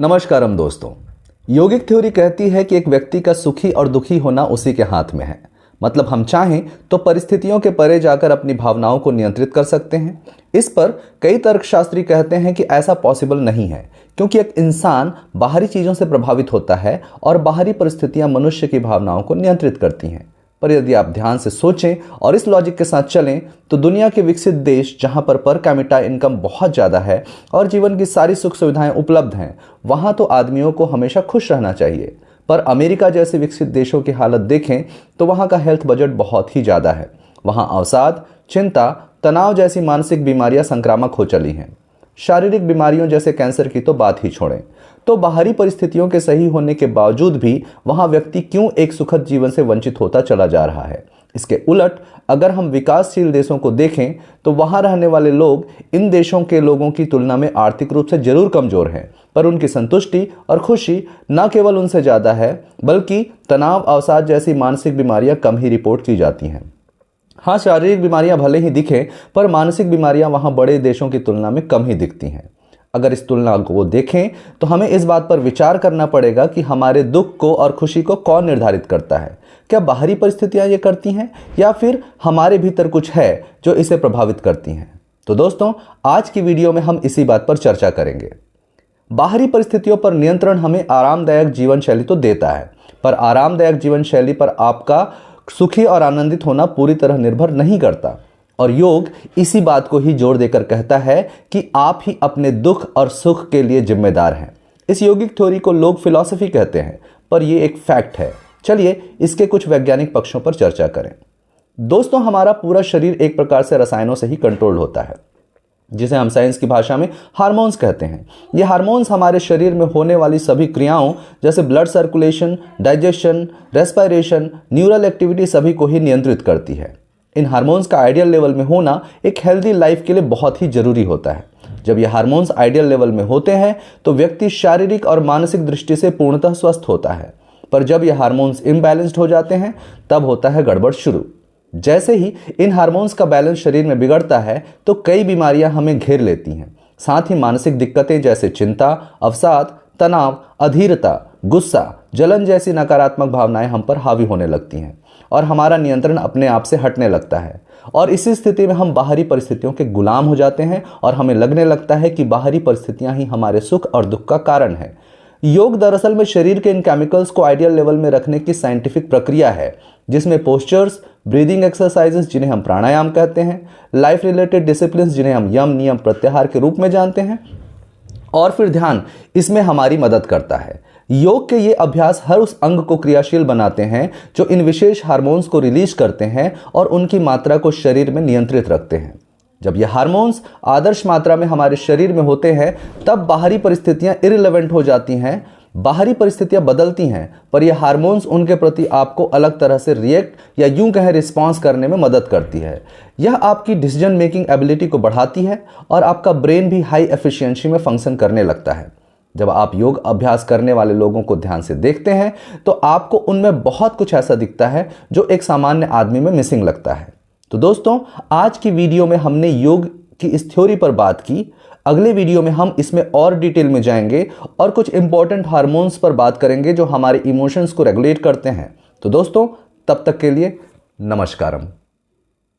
नमस्कारम दोस्तों। योगिक थ्योरी कहती है कि एक व्यक्ति का सुखी और दुखी होना उसी के हाथ में है। मतलब हम चाहें तो परिस्थितियों के परे जाकर अपनी भावनाओं को नियंत्रित कर सकते हैं। इस पर कई तर्कशास्त्री कहते हैं कि ऐसा पॉसिबल नहीं है, क्योंकि एक इंसान बाहरी चीज़ों से प्रभावित होता है और बाहरी परिस्थितियां मनुष्य की भावनाओं को नियंत्रित करती हैं। पर यदि आप ध्यान से सोचें और इस लॉजिक के साथ चलें तो दुनिया के विकसित देश जहां पर कैपिटा इनकम बहुत ज़्यादा है और जीवन की सारी सुख सुविधाएं उपलब्ध हैं, वहां तो आदमियों को हमेशा खुश रहना चाहिए। पर अमेरिका जैसे विकसित देशों की हालत देखें तो वहां का हेल्थ बजट बहुत ही ज़्यादा है। वहां अवसाद, चिंता, तनाव जैसी मानसिक बीमारियां संक्रामक हो चली हैं। शारीरिक बीमारियों जैसे कैंसर की तो बात ही छोड़ें। तो बाहरी परिस्थितियों के सही होने के बावजूद भी वहां व्यक्ति क्यों एक सुखद जीवन से वंचित होता चला जा रहा है। इसके उलट अगर हम विकासशील देशों को देखें तो वहां रहने वाले लोग इन देशों के लोगों की तुलना में आर्थिक रूप से जरूर कमजोर हैं, पर उनकी संतुष्टि और खुशी न केवल उनसे ज़्यादा है, बल्कि तनाव, अवसाद जैसी मानसिक बीमारियां कम ही रिपोर्ट की जाती हैं। हाँ, शारीरिक बीमारियां भले ही दिखें, पर मानसिक बीमारियां वहां बड़े देशों की तुलना में कम ही दिखती हैं। अगर इस तुलना को देखें तो हमें इस बात पर विचार करना पड़ेगा कि हमारे दुख को और खुशी को कौन निर्धारित करता है। क्या बाहरी परिस्थितियां ये करती हैं या फिर हमारे भीतर कुछ है जो इसे प्रभावित करती हैं? तो दोस्तों, आज की वीडियो में हम इसी बात पर चर्चा करेंगे। बाहरी परिस्थितियों पर नियंत्रण हमें आरामदायक जीवन शैली तो देता है, पर आरामदायक जीवन शैली पर आपका सुखी और आनंदित होना पूरी तरह निर्भर नहीं करता। और योग इसी बात को ही जोर देकर कहता है कि आप ही अपने दुख और सुख के लिए जिम्मेदार हैं। इस योगिक थ्योरी को लोग फिलॉसफी कहते हैं, पर यह एक फैक्ट है। चलिए इसके कुछ वैज्ञानिक पक्षों पर चर्चा करें। दोस्तों, हमारा पूरा शरीर एक प्रकार से रसायनों से ही कंट्रोल होता है, जिसे हम साइंस की भाषा में हार्मोन्स कहते हैं। ये हार्मोन्स हमारे शरीर में होने वाली सभी क्रियाओं जैसे blood circulation, digestion, respiration, neural activity सभी को ही नियंत्रित करती है। इन हार्मोन्स का आइडियल लेवल में होना एक हेल्दी लाइफ के लिए बहुत ही जरूरी होता है। जब ये हार्मोन्स आइडियल लेवल में होते हैं तो व्यक्ति शारीरिक और मानसिक दृष्टि से पूर्णतः स्वस्थ होता है। पर जब ये हार्मोन्स इम्बैलेंस्ड हो जाते हैं तब होता है गड़बड़ शुरू। जैसे ही इन हार्मोन्स का बैलेंस शरीर में बिगड़ता है तो कई बीमारियां हमें घेर लेती हैं। साथ ही मानसिक दिक्कतें जैसे चिंता, अवसाद, तनाव, अधीरता, गुस्सा, जलन जैसी नकारात्मक भावनाएं हम पर हावी होने लगती हैं और हमारा नियंत्रण अपने आप से हटने लगता है। और इसी स्थिति में हम बाहरी परिस्थितियों के गुलाम हो जाते हैं और हमें लगने लगता है कि बाहरी परिस्थितियां ही हमारे सुख और दुख का कारण है। योग दरअसल में शरीर के इन केमिकल्स को आइडियल लेवल में रखने की साइंटिफिक प्रक्रिया है, जिसमें पोस्चर्स, ब्रीदिंग एक्सरसाइजेस जिन्हें हम प्राणायाम कहते हैं, लाइफ रिलेटेड डिसिप्लिन जिन्हें हम यम, नियम, प्रत्याहार के रूप में जानते हैं, और फिर ध्यान इसमें हमारी मदद करता है। योग के ये अभ्यास हर उस अंग को क्रियाशील बनाते हैं जो इन विशेष हार्मोन्स को रिलीज करते हैं और उनकी मात्रा को शरीर में नियंत्रित रखते हैं। जब ये हार्मोन्स आदर्श मात्रा में हमारे शरीर में होते हैं तब बाहरी परिस्थितियां इररिलेवेंट हो जाती हैं। बाहरी परिस्थितियां बदलती हैं, पर ये हार्मोन्स उनके प्रति आपको अलग तरह से रिएक्ट या यूं कहें रिस्पॉन्स करने में मदद करती है। यह आपकी डिसीजन मेकिंग एबिलिटी को बढ़ाती है और आपका ब्रेन भी हाई एफिशिएंसी में फंक्शन करने लगता है। जब आप योग अभ्यास करने वाले लोगों को ध्यान से देखते हैं तो आपको उनमें बहुत कुछ ऐसा दिखता है जो एक सामान्य आदमी में मिसिंग लगता है। तो दोस्तों, आज की वीडियो में हमने योग की इस थ्योरी पर बात की। अगले वीडियो में हम इसमें और डिटेल में जाएंगे और कुछ इंपॉर्टेंट हार्मोन्स पर बात करेंगे जो हमारे इमोशंस को रेगुलेट करते हैं। तो दोस्तों, तब तक के लिए नमस्कारम।